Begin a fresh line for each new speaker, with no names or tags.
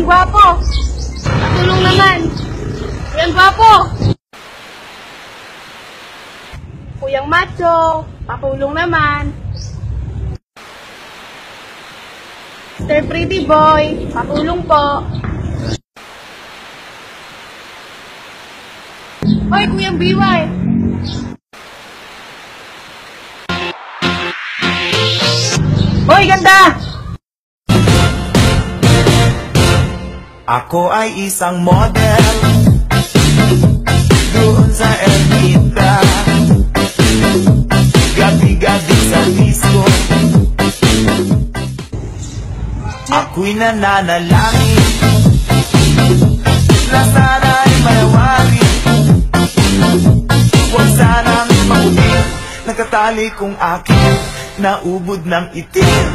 gwapo! Patulong naman! Kuyang gwapo! Kuyang macho! Patulong naman! Mr. Pretty Boy! Patulong po! Hoy, Kuyang Biway! Hoy, ganda!
Ako ay isang model doon sa Ermita, gabi-gabi sa disco. Ako'y nananalangin na sana'y manawari. Huwag sanang makulit, nagkatali kong akin naubod ng itim.